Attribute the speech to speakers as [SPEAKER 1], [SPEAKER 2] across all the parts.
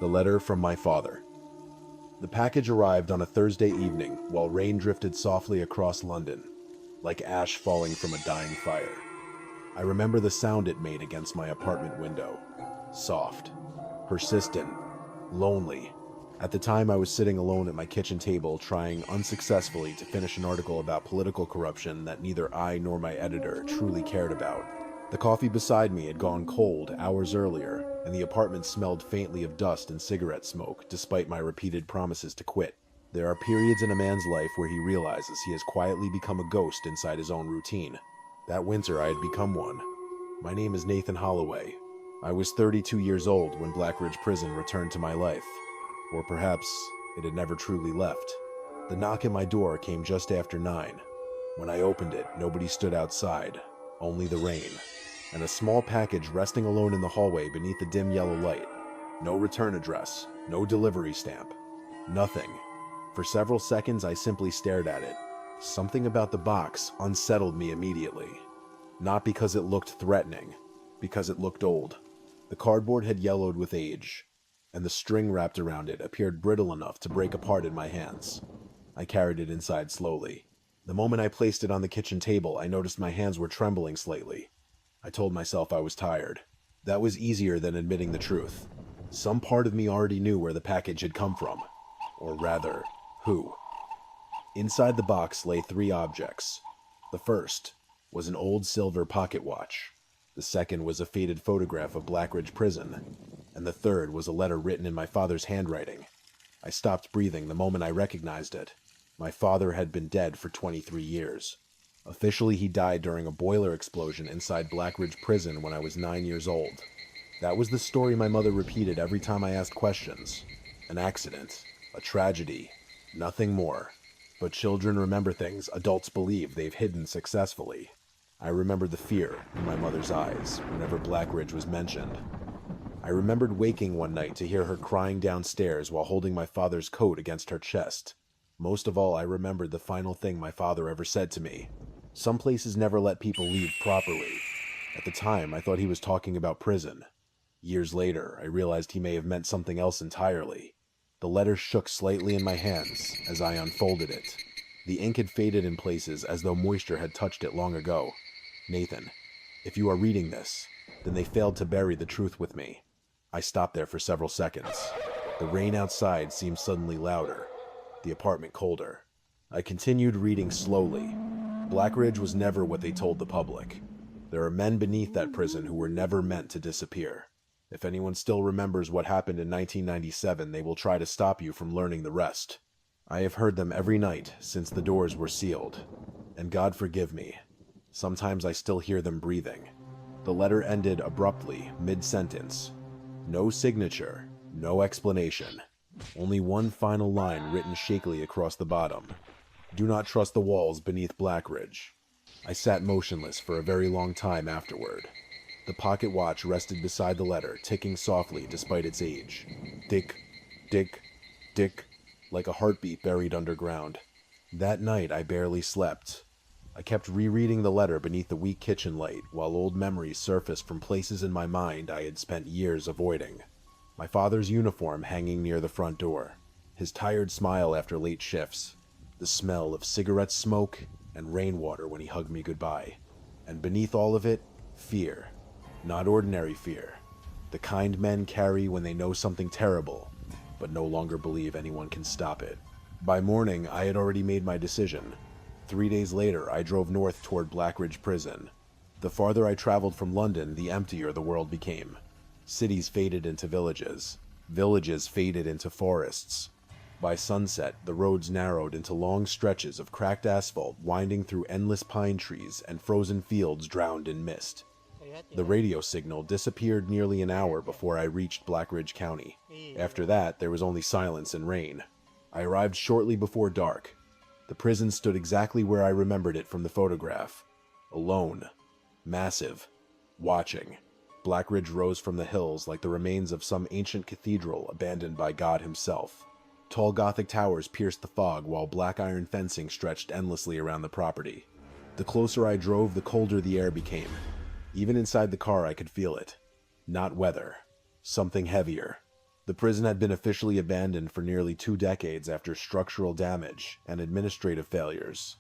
[SPEAKER 1] The letter from my father. The package arrived on a Thursday evening while rain drifted softly across London, like ash falling from a dying fire. I remember the sound it made against my apartment window. Soft, persistent, lonely. At the time, I was sitting alone at my kitchen table, trying unsuccessfully to finish an article about political corruption that neither I nor my editor truly cared about. The coffee beside me had gone cold hours earlier, and the apartment smelled faintly of dust and cigarette smoke, despite my repeated promises to quit. There are periods in a man's life where he realizes he has quietly become a ghost inside his own routine. That winter, I had become one. My name is Nathan Holloway. I was 32 years old when BLACKRIDGE prison returned to my life. Or perhaps it had never truly left. The knock at my door came just after 9. When I opened it, nobody stood outside, only the rain, and a small package resting alone in the hallway beneath the dim yellow light. No return address, no delivery stamp, nothing. For several seconds, I simply stared at it. Something about the box unsettled me immediately. Not because it looked threatening, because it looked old. The cardboard had yellowed with age, and the string wrapped around it appeared brittle enough to break apart in my hands. I carried it inside slowly. The moment I placed it on the kitchen table, I noticed my hands were trembling slightly. I told myself I was tired. That was easier than admitting the truth. Some part of me already knew where the package had come from. Or rather, who. Inside the box lay 3 objects. The first was an old silver pocket watch. The second was a faded photograph of BLACKRIDGE prison. And the third was a letter written in my father's handwriting. I stopped breathing the moment I recognized it. My father had been dead for 23 years. Officially, he died during a boiler explosion inside BLACKRIDGE prison when I was 9 years old. That was the story my mother repeated every time I asked questions. An accident, a tragedy, nothing more. But children remember things adults believe they've hidden successfully. I remembered the fear in my mother's eyes whenever BLACKRIDGE was mentioned. I remembered waking one night to hear her crying downstairs while holding my father's coat against her chest. Most of all, I remembered the final thing my father ever said to me. Some places never let people leave properly. At the time, I thought he was talking about prison. Years later, I realized he may have meant something else entirely. The letter shook slightly in my hands as I unfolded it. The ink had faded in places as though moisture had touched it long ago. Nathan, if you are reading this, then they failed to bury the truth with me. I stopped there for several seconds. The rain outside seemed suddenly louder, the apartment colder. I continued reading slowly. BLACKRIDGE was never what they told the public. There are men beneath that prison who were never meant to disappear. If anyone still remembers what happened in 1997, they will try to stop you from learning the rest. I have heard them every night since the doors were sealed. And God forgive me, sometimes I still hear them breathing. The letter ended abruptly, mid-sentence. No signature, no explanation. Only one final line written shakily across the bottom. Do not trust the walls beneath BLACKRIDGE. I sat motionless for a very long time afterward. The pocket watch rested beside the letter, ticking softly despite its age. Tick, tick, tick, like a heartbeat buried underground. That night I barely slept. I kept rereading the letter beneath the weak kitchen light, while old memories surfaced from places in my mind I had spent years avoiding. My father's uniform hanging near the front door, his tired smile after late shifts, the smell of cigarette smoke and rainwater when he hugged me goodbye. And beneath all of it, fear. Not ordinary fear. The kind men carry when they know something terrible, but no longer believe anyone can stop it. By morning, I had already made my decision. 3 days later, I drove north toward BLACKRIDGE prison. The farther I traveled from London, the emptier the world became. Cities faded into villages. Villages faded into forests. By sunset, the roads narrowed into long stretches of cracked asphalt winding through endless pine trees and frozen fields drowned in mist. The radio signal disappeared nearly an hour before I reached BLACKRIDGE County. After that, there was only silence and rain. I arrived shortly before dark. The prison stood exactly where I remembered it from the photograph. Alone. Massive. Watching. BLACKRIDGE rose from the hills like the remains of some ancient cathedral abandoned by God himself. Tall Gothic towers pierced the fog while black iron fencing stretched endlessly around the property. The closer I drove, the colder the air became. Even inside the car I could feel it. Not weather. Something heavier. The prison had been officially abandoned for nearly 2 decades after structural damage and administrative failures,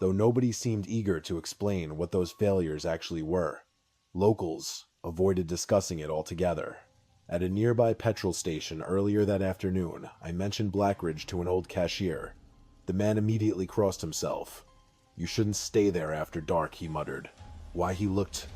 [SPEAKER 1] though nobody seemed eager to explain what those failures actually were. Locals avoided discussing it altogether. At a nearby petrol station earlier that afternoon, I mentioned BLACKRIDGE to an old cashier. The man immediately crossed himself. "You shouldn't stay there after dark," he muttered. Why he looked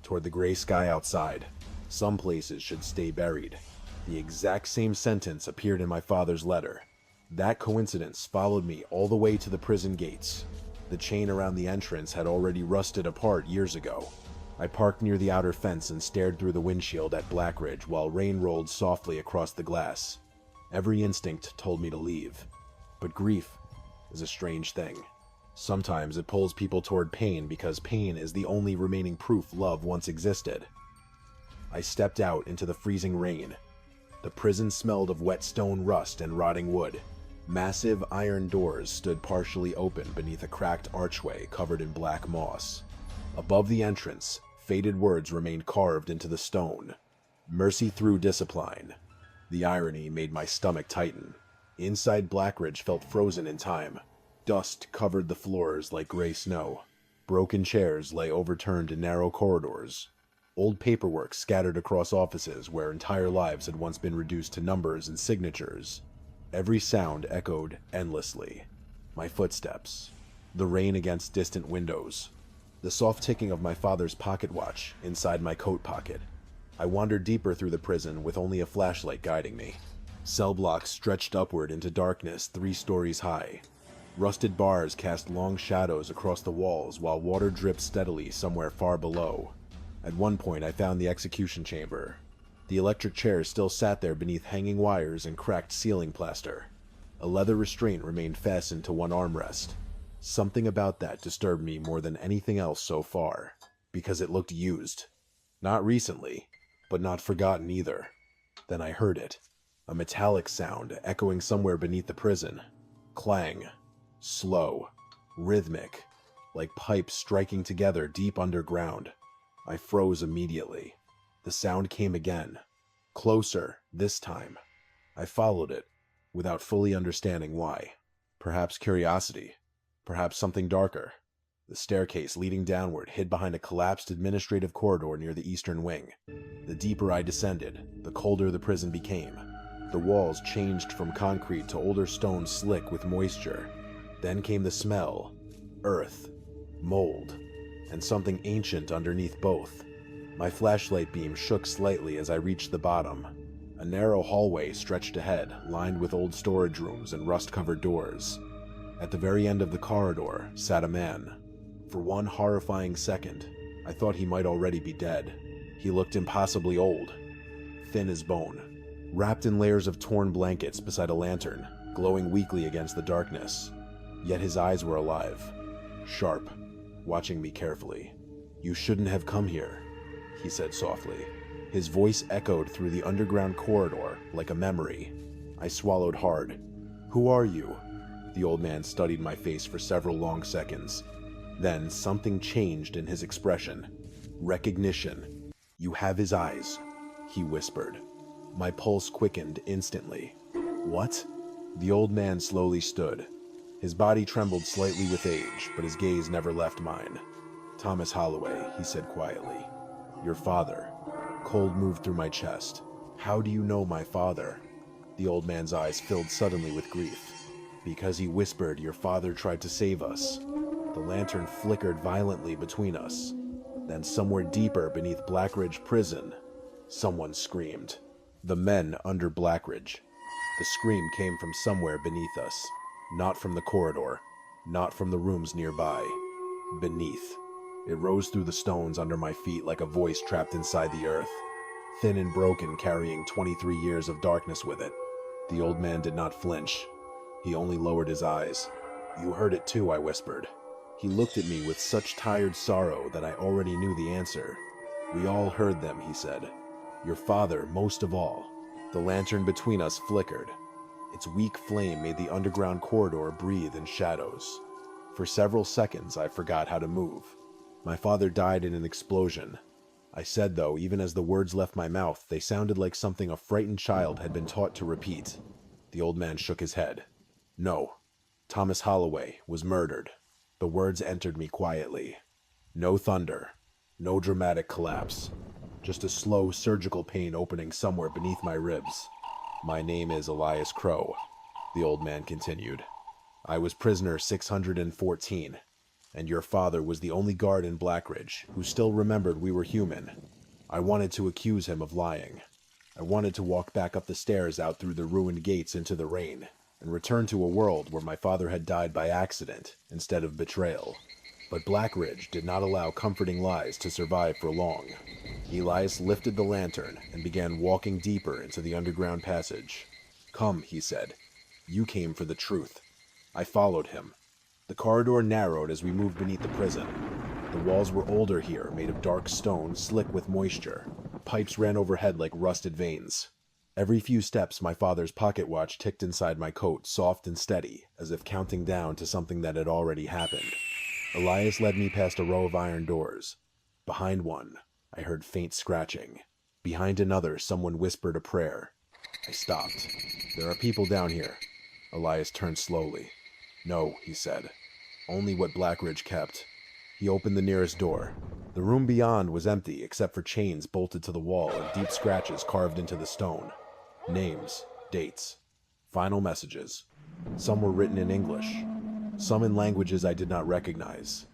[SPEAKER 1] toward the gray sky outside. "Some places should stay buried." The exact same sentence appeared in my father's letter. That coincidence followed me all the way to the prison gates. The chain around the entrance had already rusted apart years ago. I parked near the outer fence and stared through the windshield at BLACKRIDGE while rain rolled softly across the glass. Every instinct told me to leave. But grief is a strange thing. Sometimes it pulls people toward pain because pain is the only remaining proof love once existed. I stepped out into the freezing rain. The prison smelled of wet stone rust and rotting wood. Massive iron doors stood partially open beneath a cracked archway covered in black moss. Above the entrance, faded words remained carved into the stone. "Mercy through discipline." The irony made my stomach tighten. Inside BLACKRIDGE felt frozen in time. Dust covered the floors like gray snow. Broken chairs lay overturned in narrow corridors. Old paperwork scattered across offices where entire lives had once been reduced to numbers and signatures. Every sound echoed endlessly. My footsteps, the rain against distant windows, the soft ticking of my father's pocket watch inside my coat pocket. I wandered deeper through the prison with only a flashlight guiding me. Cell blocks stretched upward into darkness 3 stories high. Rusted bars cast long shadows across the walls while water dripped steadily somewhere far below. At one point I found the execution chamber. The electric chairs still sat there beneath hanging wires and cracked ceiling plaster. A leather restraint remained fastened to one armrest. Something about that disturbed me more than anything else so far, because it looked used. Not recently, but not forgotten either. Then I heard it. A metallic sound echoing somewhere beneath the prison. Clang. Slow. Rhythmic. Like pipes striking together deep underground. I froze immediately. The sound came again. Closer, this time. I followed it, without fully understanding why. Perhaps curiosity. Perhaps something darker. The staircase leading downward hid behind a collapsed administrative corridor near the eastern wing. The deeper I descended, the colder the prison became. The walls changed from concrete to older stone slick with moisture. Then came the smell. Earth. Mold. And something ancient underneath both. My flashlight beam shook slightly as I reached the bottom. A narrow hallway stretched ahead, lined with old storage rooms and rust-covered doors. At the very end of the corridor sat a man. For one horrifying second, I thought he might already be dead. He looked impossibly old, thin as bone, wrapped in layers of torn blankets beside a lantern, glowing weakly against the darkness. Yet his eyes were alive, sharp, watching me carefully. "You shouldn't have come here," he said softly. His voice echoed through the underground corridor like a memory. I swallowed hard. "Who are you?" The old man studied my face for several long seconds. Then something changed in his expression. Recognition. "You have his eyes," he whispered. My pulse quickened instantly. "What?" The old man slowly stood. His body trembled slightly with age, but his gaze never left mine. "Thomas Holloway," he said quietly. "Your father." Cold moved through my chest. "How do you know my father?" The old man's eyes filled suddenly with grief. "Because he whispered your father tried to save us." The lantern flickered violently between us. Then somewhere deeper beneath BLACKRIDGE prison, someone screamed. The men under BLACKRIDGE. The scream came from somewhere beneath us. Not from the corridor. Not from the rooms nearby. Beneath. It rose through the stones under my feet like a voice trapped inside the earth. Thin and broken, carrying 23 years of darkness with it. The old man did not flinch. He only lowered his eyes. "You heard it too," I whispered. He looked at me with such tired sorrow that I already knew the answer. "We all heard them," he said. "Your father most of all." The lantern between us flickered. Its weak flame made the underground corridor breathe in shadows. For several seconds I forgot how to move. My father died in an explosion. I said, though, even as the words left my mouth, they sounded like something a frightened child had been taught to repeat. The old man shook his head. No. Thomas Holloway was murdered. The words entered me quietly. No thunder. No dramatic collapse. Just a slow surgical pain opening somewhere beneath my ribs. My name is Elias Crow, the old man continued. I was prisoner 614, and your father was the only guard in BLACKRIDGE who still remembered we were human. I wanted to accuse him of lying. I wanted to walk back up the stairs out through the ruined gates into the rain, and return to a world where my father had died by accident instead of betrayal. But BLACKRIDGE did not allow comforting lies to survive for long. Elias lifted the lantern and began walking deeper into the underground passage. Come, he said. You came for the truth. I followed him. The corridor narrowed as we moved beneath the prison. The walls were older here, made of dark stone, slick with moisture. Pipes ran overhead like rusted veins. Every few steps, my father's pocket watch ticked inside my coat, soft and steady, as if counting down to something that had already happened. Elias led me past a row of iron doors. Behind one, I heard faint scratching. Behind another, someone whispered a prayer. I stopped. There are people down here. Elias turned slowly. No, he said. Only what BLACKRIDGE kept. He opened the nearest door. The room beyond was empty, except for chains bolted to the wall and deep scratches carved into the stone. Names, dates, final messages. Some were written in English. Some in languages I did not recognize.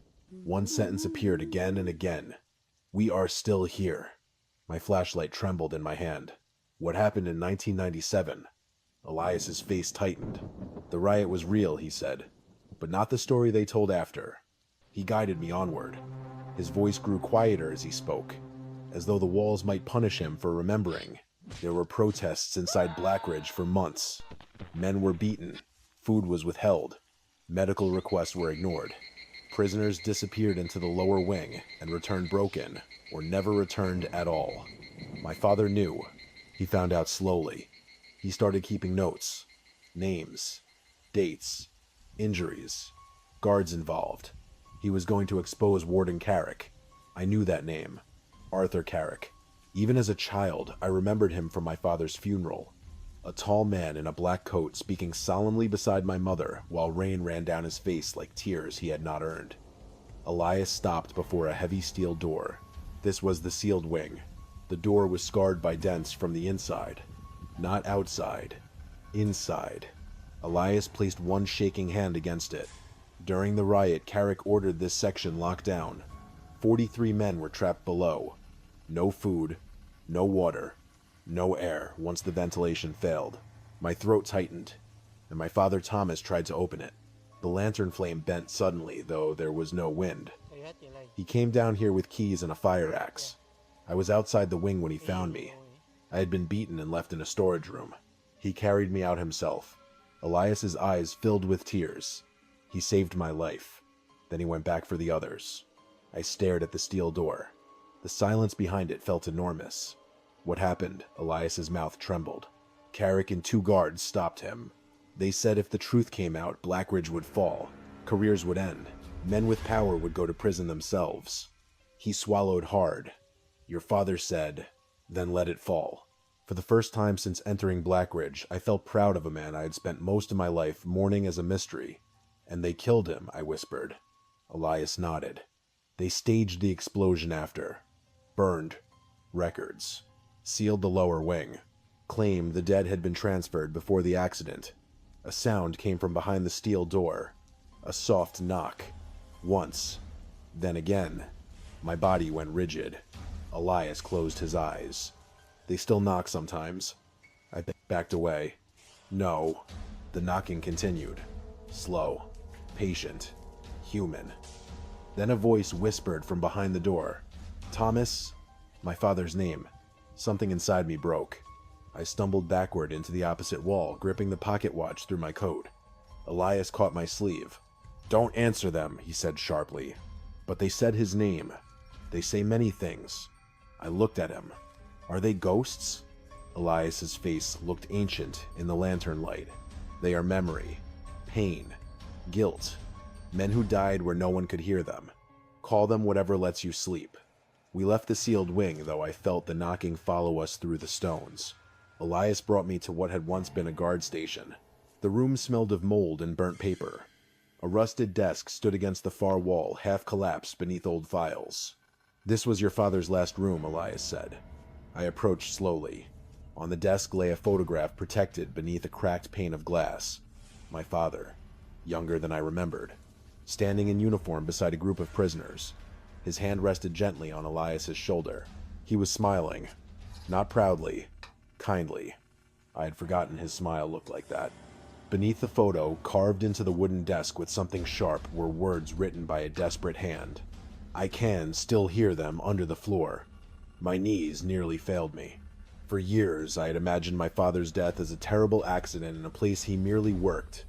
[SPEAKER 1] One sentence appeared again and again. We are still here. My flashlight trembled in my hand. What happened in 1997? Elias's face tightened. The riot was real, he said, but not the story they told after. He guided me onward. His voice grew quieter as he spoke, as though the walls might punish him for remembering. There were protests inside BLACKRIDGE for months. Men were beaten. Food was withheld. Medical requests were ignored. Prisoners disappeared into the lower wing and returned broken, or never returned at all. My father knew. He found out slowly. He started keeping notes. Names. Dates. Injuries. Guards involved. He was going to expose Warden Carrick. I knew that name. Arthur Carrick. Even as a child, I remembered him from my father's funeral. A tall man in a black coat speaking solemnly beside my mother while rain ran down his face like tears he had not earned. Elias stopped before a heavy steel door. This was the sealed wing. The door was scarred by dents from the inside. Not outside. Inside. Elias placed one shaking hand against it. During the riot, Carrick ordered this section locked down. 43 men were trapped below. No food, no water, no air once the ventilation failed. My throat tightened, and my father Thomas tried to open it. The lantern flame bent suddenly, though there was no wind. He came down here with keys and a fire axe. I was outside the wing when he found me. I had been beaten and left in a storage room. He carried me out himself. Elias's eyes filled with tears. He saved my life. Then he went back for the others. I stared at the steel door. The silence behind it felt enormous. What happened? Elias's mouth trembled. Carrick and 2 guards stopped him. They said if the truth came out, BLACKRIDGE would fall. Careers would end. Men with power would go to prison themselves. He swallowed hard. Your father said, then let it fall. For the first time since entering BLACKRIDGE, I felt proud of a man I had spent most of my life mourning as a mystery. And they killed him, I whispered. Elias nodded. They staged the explosion after. Burned. Records. Sealed the lower wing. Claimed the dead had been transferred before the accident. A sound came from behind the steel door. A soft knock. Once. Then again. My body went rigid. Elias closed his eyes. They still knock sometimes. I backed away. No. The knocking continued. Slow. Patient. Human. Then a voice whispered from behind the door. Thomas? My father's name. Something inside me broke. I stumbled backward into the opposite wall, gripping the pocket watch through my coat. Elias caught my sleeve. Don't answer them, he said sharply. But they said his name. They say many things. I looked at him. Are they ghosts? Elias's face looked ancient in the lantern light. They are memory, pain, guilt. Men who died where no one could hear them. Call them whatever lets you sleep. We left the sealed wing, though I felt the knocking follow us through the stones. Elias brought me to what had once been a guard station. The room smelled of mold and burnt paper. A rusted desk stood against the far wall, half collapsed beneath old files. "This was your father's last room," Elias said. I approached slowly. On the desk lay a photograph protected beneath a cracked pane of glass. My father, younger than I remembered, standing in uniform beside a group of prisoners. His hand rested gently on Elias's shoulder. He was smiling, not proudly, kindly. I had forgotten his smile looked like that. Beneath the photo, carved into the wooden desk with something sharp, were words written by a desperate hand. I can still hear them under the floor. My knees nearly failed me. For years, I had imagined my father's death as a terrible accident in a place he merely worked.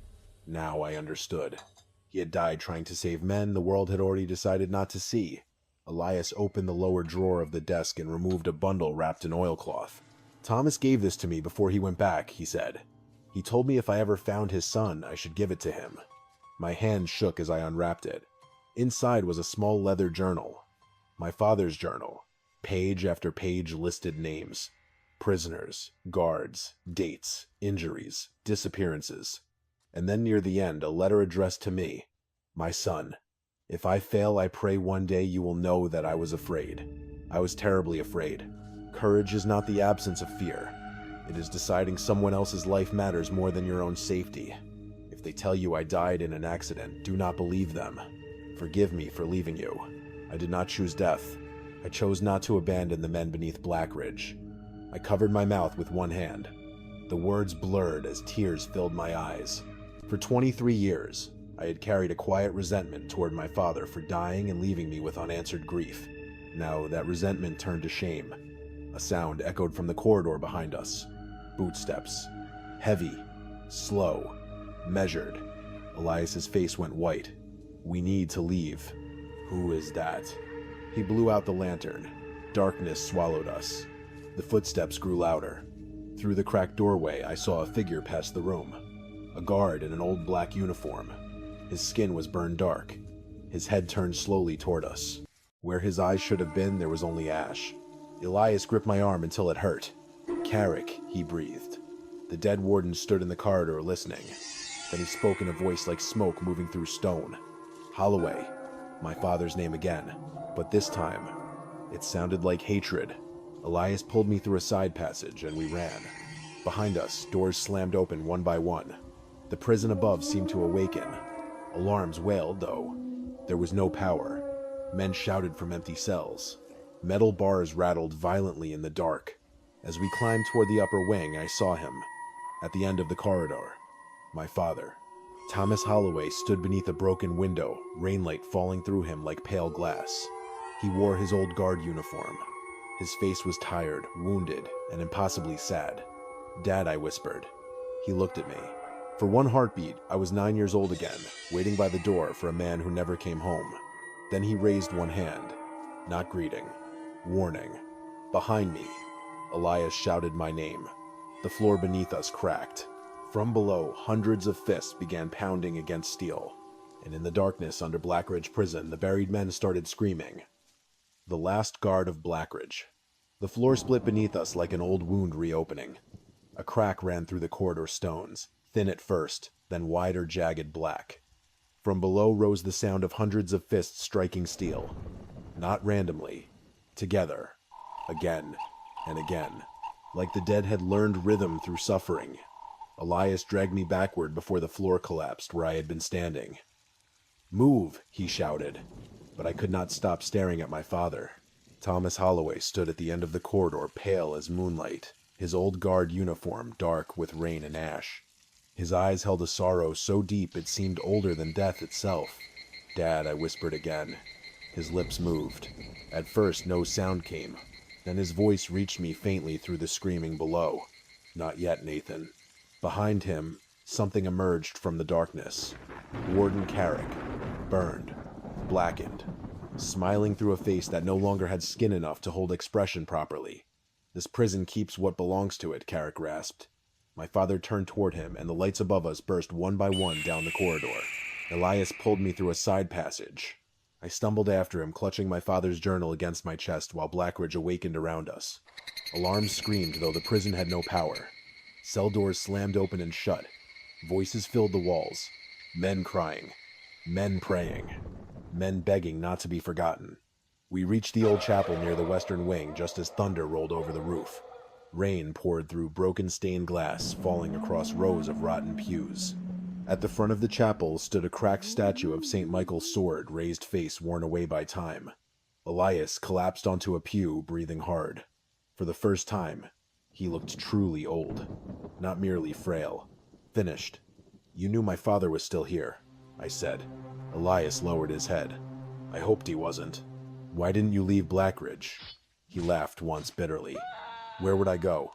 [SPEAKER 1] Now I understood. He had died trying to save men the world had already decided not to see. Elias opened the lower drawer of the desk and removed a bundle wrapped in oilcloth. "Thomas gave this to me before he went back," he said. "He told me if I ever found his son, I should give it to him." My hand shook as I unwrapped it. Inside was a small leather journal. My father's journal. Page after page listed names. Prisoners, guards, dates, injuries, disappearances. And then near the end, a letter addressed to me. "My son, if I fail, I pray one day you will know that I was afraid. I was terribly afraid. Courage is not the absence of fear. It is deciding someone else's life matters more than your own safety. If they tell you I died in an accident, do not believe them. Forgive me for leaving you. I did not choose death. I chose not to abandon the men beneath BLACKRIDGE." I covered my mouth with one hand. The words blurred as tears filled my eyes. For 23 years, I had carried a quiet resentment toward my father for dying and leaving me with unanswered grief. Now that resentment turned to shame. A sound echoed from the corridor behind us. Footsteps. Heavy, slow, measured. Elias's face went white. "We need to leave." "Who is that?" He blew out the lantern. Darkness swallowed us. The footsteps grew louder. Through the cracked doorway, I saw a figure pass the room. A guard in an old black uniform. His skin was burned dark. His head turned slowly toward us. Where his eyes should have been, there was only ash. Elias gripped my arm until it hurt. "Carrick," he breathed. The dead warden stood in the corridor listening. Then he spoke in a voice like smoke moving through stone. "Holloway." My father's name again. But this time, it sounded like hatred. Elias pulled me through a side passage, and we ran. Behind us, doors slammed open one by one. The prison above seemed to awaken. Alarms wailed, though. There was no power. Men shouted from empty cells. Metal bars rattled violently in the dark. As we climbed toward the upper wing, I saw him. At the end of the corridor. My father. Thomas Holloway stood beneath a broken window, rainlight falling through him like pale glass. He wore his old guard uniform. His face was tired, wounded, and impossibly sad. "Dad," I whispered. He looked at me. For one heartbeat, I was 9 years old again, waiting by the door for a man who never came home. Then he raised one hand. Not greeting. Warning. Behind me, Elias shouted my name. The floor beneath us cracked. From below, hundreds of fists began pounding against steel. And in the darkness under BLACKRIDGE prison, the buried men started screaming. The last guard of BLACKRIDGE. The floor split beneath us like an old wound reopening. A crack ran through the corridor stones, thin at first, then wider, jagged black. From below rose the sound of hundreds of fists striking steel. Not randomly. Together. Again and again. Like the dead had learned rhythm through suffering. Elias dragged me backward before the floor collapsed where I had been standing. "Move," he shouted. But I could not stop staring at my father. Thomas Holloway stood at the end of the corridor, pale as moonlight, his old guard uniform dark with rain and ash. His eyes held a sorrow so deep it seemed older than death itself. "Dad," I whispered again. His lips moved. At first no sound came. Then his voice reached me faintly through the screaming below. "Not yet, Nathan." Behind him, something emerged from the darkness. Warden Carrick. Burned. Blackened. Smiling through a face that no longer had skin enough to hold expression properly. "This prison keeps what belongs to it," Carrick rasped. My father turned toward him, and the lights above us burst one by one down the corridor. Elias pulled me through a side passage. I stumbled after him, clutching my father's journal against my chest while BLACKRIDGE awakened around us. Alarms screamed, though the prison had no power. Cell doors slammed open and shut. Voices filled the walls. Men crying. Men praying. Men begging not to be forgotten. We reached the old chapel near the western wing just as thunder rolled over the roof. Rain poured through broken stained glass, falling across rows of rotten pews. At the front of the chapel stood a cracked statue of St. Michael's sword, raised face worn away by time. Elias collapsed onto a pew, breathing hard. For the first time, he looked truly old, not merely frail. Finished. "You knew my father was still here," I said. Elias lowered his head. "I hoped he wasn't." "Why didn't you leave BLACKRIDGE?" He laughed once bitterly. "Where would I go?"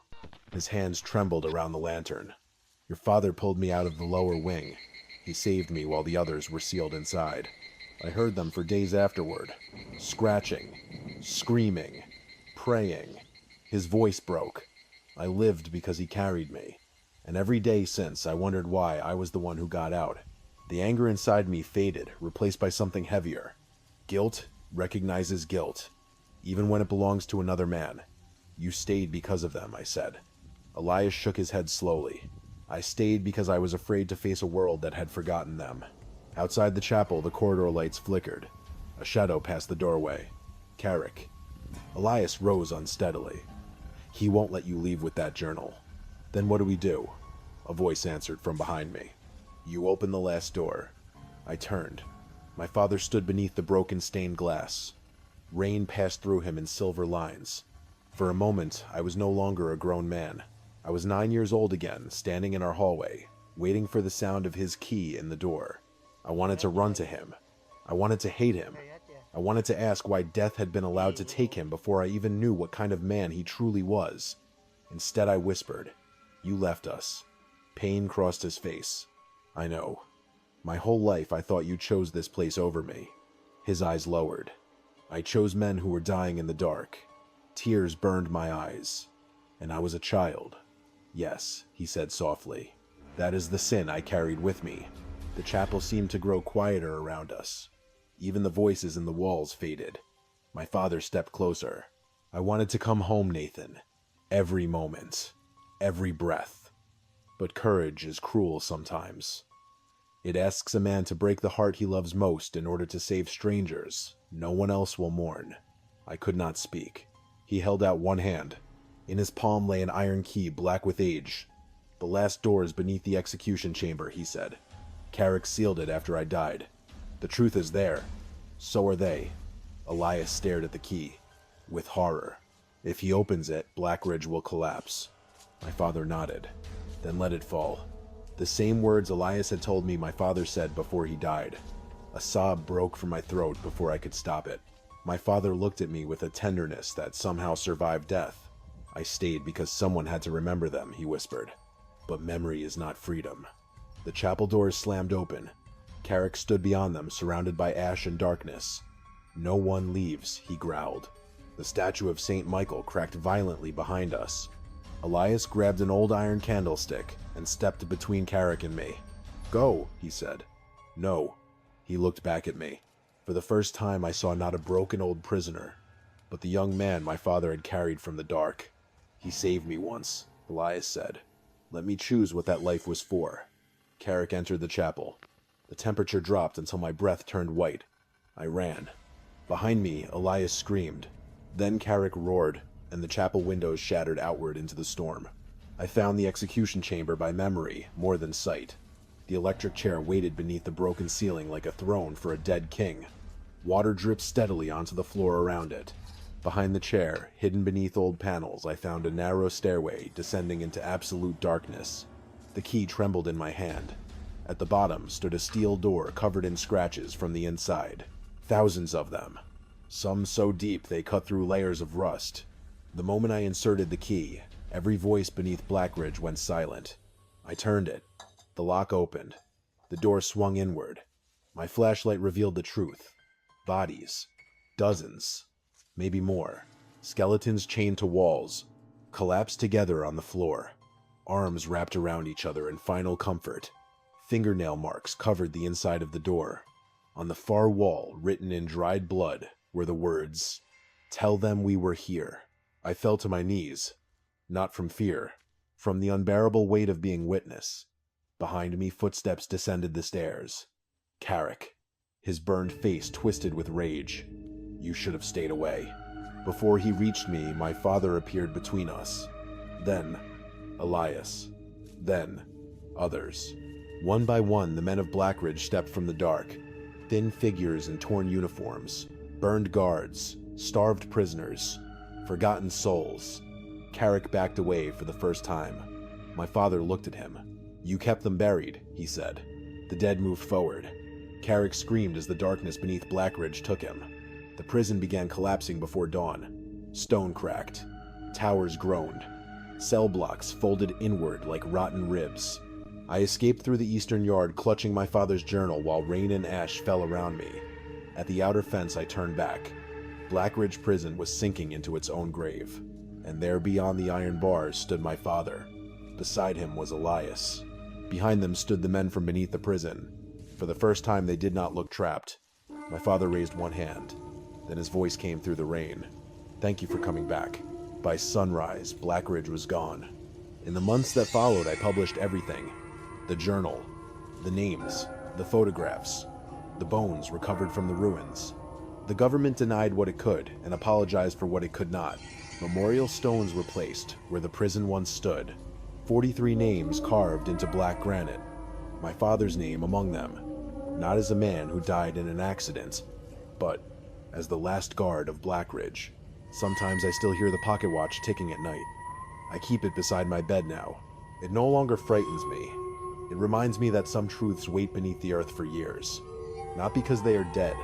[SPEAKER 1] His hands trembled around the lantern. "Your father pulled me out of the lower wing. He saved me while the others were sealed inside. I heard them for days afterward, scratching, screaming, praying. His voice broke. I lived because he carried me. And every day since, I wondered why I was the one who got out. The anger inside me faded, replaced by something heavier. Guilt recognizes guilt, even when it belongs to another man. You stayed because of them," I said. Elias shook his head slowly. "I stayed because I was afraid to face a world that had forgotten them." Outside the chapel, the corridor lights flickered. A shadow passed the doorway. Carrick. Elias rose unsteadily. "He won't let you leave with that journal." "Then what do we do?" A voice answered from behind me. "You open the last door." I turned. My father stood beneath the broken stained glass. Rain passed through him in silver lines. For a moment, I was no longer a grown man. I was 9 years old again, standing in our hallway, waiting for the sound of his key in the door. I wanted to run to him. I wanted to hate him. I wanted to ask why death had been allowed to take him before I even knew what kind of man he truly was. Instead, I whispered, "You left us." Pain crossed his face. "I know. My whole life I thought you chose this place over me." His eyes lowered. "I chose men who were dying in the dark." Tears burned my eyes. "And I was a child." "Yes," he said softly. "That is the sin I carried with me." The chapel seemed to grow quieter around us. Even the voices in the walls faded. My father stepped closer. "I wanted to come home, Nathan. Every moment. Every breath. But courage is cruel sometimes. It asks a man to break the heart he loves most in order to save strangers no one else will mourn." I could not speak. He held out one hand. In his palm lay an iron key, black with age. "The last door is beneath the execution chamber," he said. "Carrick sealed it after I died. The truth is there. So are they." Elias stared at the key, with horror. "If he opens it, BLACKRIDGE will collapse." My father nodded, then let it fall. The same words Elias had told me my father said before he died. A sob broke from my throat before I could stop it. My father looked at me with a tenderness that somehow survived death. "I stayed because someone had to remember them," he whispered. "But memory is not freedom." The chapel doors slammed open. Carrick stood beyond them, surrounded by ash and darkness. "No one leaves," he growled. The statue of St. Michael cracked violently behind us. Elias grabbed an old iron candlestick and stepped between Carrick and me. "Go," he said. "No." He looked back at me. For the first time I saw not a broken old prisoner, but the young man my father had carried from the dark. "He saved me once," Elias said. "Let me choose what that life was for." Carrick entered the chapel. The temperature dropped until my breath turned white. I ran. Behind me, Elias screamed. Then Carrick roared, and the chapel windows shattered outward into the storm. I found the execution chamber by memory, more than sight. The electric chair waited beneath the broken ceiling like a throne for a dead king. Water dripped steadily onto the floor around it. Behind the chair, hidden beneath old panels, I found a narrow stairway descending into absolute darkness. The key trembled in my hand. At the bottom stood a steel door covered in scratches from the inside. Thousands of them. Some so deep they cut through layers of rust. The moment I inserted the key, every voice beneath BLACKRIDGE went silent. I turned it. The lock opened. The door swung inward. My flashlight revealed the truth. Bodies. Dozens. Maybe more. Skeletons chained to walls. Collapsed together on the floor. Arms wrapped around each other in final comfort. Fingernail marks covered the inside of the door. On the far wall, written in dried blood, were the words, "Tell them we were here." I fell to my knees, not from fear, from the unbearable weight of being witness. Behind me, footsteps descended the stairs. Carrick, his burned face twisted with rage. "You should have stayed away." Before he reached me, my father appeared between us. Then, Elias. Then, others. One by one, the men of BLACKRIDGE stepped from the dark. Thin figures in torn uniforms, burned guards, starved prisoners, forgotten souls. Carrick backed away for the first time. My father looked at him. "You kept them buried," he said. The dead moved forward. Carrick screamed as the darkness beneath BLACKRIDGE took him. The prison began collapsing before dawn. Stone cracked. Towers groaned. Cell blocks folded inward like rotten ribs. I escaped through the eastern yard, clutching my father's journal while rain and ash fell around me. At the outer fence, I turned back. BLACKRIDGE prison was sinking into its own grave, and there beyond the iron bars stood my father. Beside him was Elias. Behind them stood the men from beneath the prison. For the first time, they did not look trapped. My father raised one hand. Then his voice came through the rain. "Thank you for coming back." By sunrise, BLACKRIDGE was gone. In the months that followed, I published everything. The journal, the names, the photographs, the bones recovered from the ruins. The government denied what it could and apologized for what it could not. Memorial stones were placed where the prison once stood. 43 names carved into black granite. My father's name among them. Not as a man who died in an accident, but as the last guard of BLACKRIDGE. Sometimes I still hear the pocket watch ticking at night. I keep it beside my bed now. It no longer frightens me. It reminds me that some truths wait beneath the earth for years. Not because they are dead,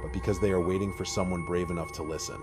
[SPEAKER 1] but because they are waiting for someone brave enough to listen.